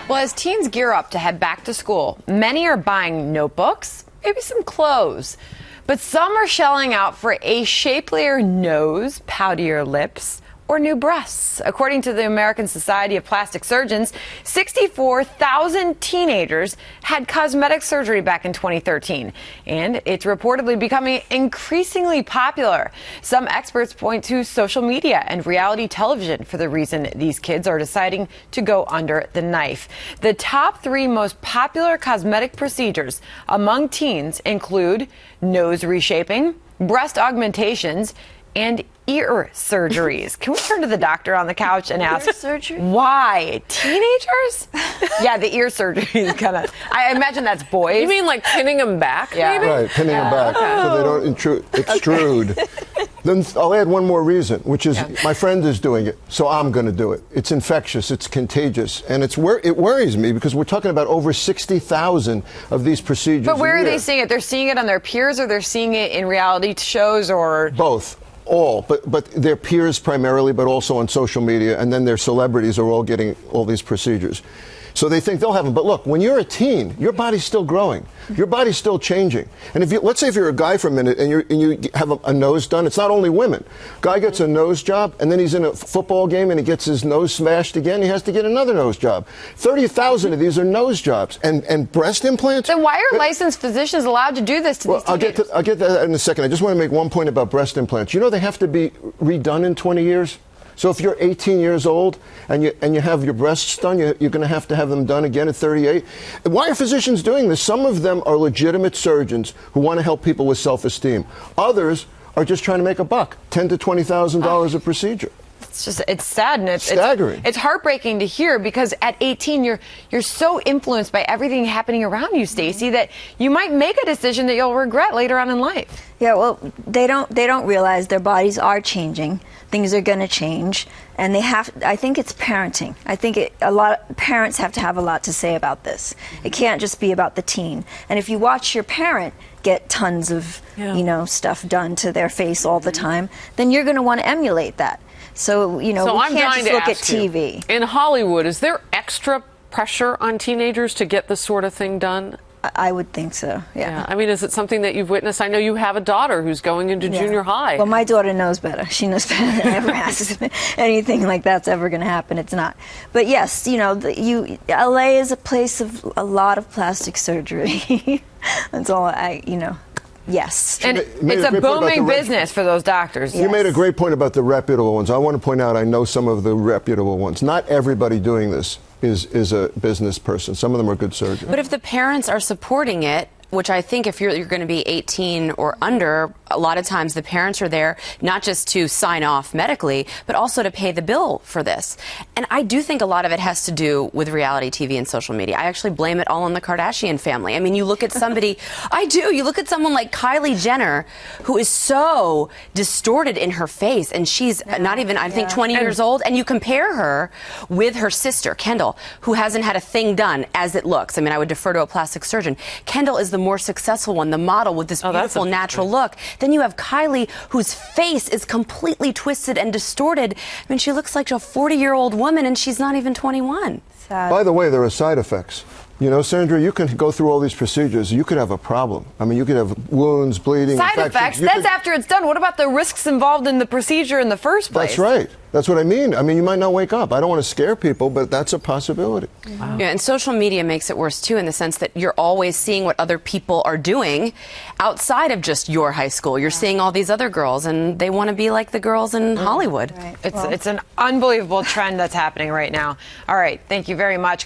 Well, as teens gear up to head back to school, many are buying notebooks, maybe some clothes. But some are shelling out for a shapelier nose, poutier lips, or new breasts. According to the American Society of Plastic Surgeons, 64,000 teenagers had cosmetic surgery back in 2013, and it's reportedly becoming increasingly popular. Some experts point to social media and reality television for the reason these kids are deciding to go under the knife. The top 3 most popular cosmetic procedures among teens include nose reshaping, breast augmentations, and ear surgeries. Can we turn to the doctor on the couch and ask why? Teenagers? Yeah, the ear surgery is kind of, I imagine that's boys. You mean like pinning them back, maybe? Right, pinning them back so they don't extrude. Then I'll add one more reason, which is my friend is doing it, so I'm going to do it. It's infectious, it's contagious, and it worries me because we're talking about over 60,000 of these procedures. But where are they seeing it? They're seeing it on their peers, or they're seeing it in reality shows, or both? All, but their peers primarily, but also on social media, and then their celebrities are all getting all these procedures. So they think they'll have them. But look, when you're a teen, your body's still growing. Your body's still changing. And let's say if you're a guy for a minute and you have a nose done, it's not only women. Guy gets a nose job, and then he's in a football game and he gets his nose smashed again. He has to get another nose job. 30,000 of these are nose jobs. And breast implants? Then why are licensed physicians allowed to do this to these teenagers? I'll get to that in a second. I just want to make one point about breast implants. You know they have to be redone in 20 years? So if you're 18 years old and you have your breasts done, you're going to have them done again at 38. Why are physicians doing this? Some of them are legitimate surgeons who want to help people with self-esteem. Others are just trying to make a buck, $10,000 to $20,000 a procedure. It's sad, and it's staggering. It's heartbreaking to hear, because at 18 you're so influenced by everything happening around you, Stacey, that you might make a decision that you'll regret later on in life. Yeah, well, they don't realize their bodies are changing. Things are going to change, and I think it's parenting. I think parents have to have a lot to say about this. It can't just be about the teen. And if you watch your parent get tons of stuff done to their face all the time, then you're going to want to emulate that. So, we can't just look at TV. In Hollywood, is there extra pressure on teenagers to get this sort of thing done? I would think so, yeah. I mean, is it something that you've witnessed? I know you have a daughter who's going into junior high. Well, my daughter knows better. She knows better than ever asks anything like that's ever going to happen. It's not. But yes, LA is a place of a lot of plastic surgery. That's all Yes. And it's a booming business for those doctors. You made a great point about the reputable ones. I want to point out, I know some of the reputable ones. Not everybody doing this is a business person. Some of them are good surgeons. But if the parents are supporting it, which I think if you're going to be 18 or under, a lot of times the parents are there not just to sign off medically, but also to pay the bill for this. And I do think a lot of it has to do with reality TV and social media. I actually blame it all on the Kardashian family. I mean, you look at somebody, you look at someone like Kylie Jenner, who is so distorted in her face, and she's not even, I think, 20 years old, and you compare her with her sister, Kendall, who hasn't had a thing done as it looks. I mean, I would defer to a plastic surgeon. Kendall is the more successful one, the model with this beautiful natural look. Then you have Kylie, whose face is completely twisted and distorted. I mean, she looks like a 40-year-old woman, and she's not even 21. Sad. By the way, there are side effects. Sandra, you can go through all these procedures. You could have a problem. I mean, you could have wounds, bleeding, side effects? That's after it's done. What about the risks involved in the procedure in the first place? That's right. That's what I mean. I mean, you might not wake up. I don't want to scare people, but that's a possibility. Wow. Yeah, and social media makes it worse, too, in the sense that you're always seeing what other people are doing outside of just your high school. You're seeing all these other girls, and they want to be like the girls in Hollywood. Right. It's an unbelievable trend that's happening right now. All right. Thank you very much.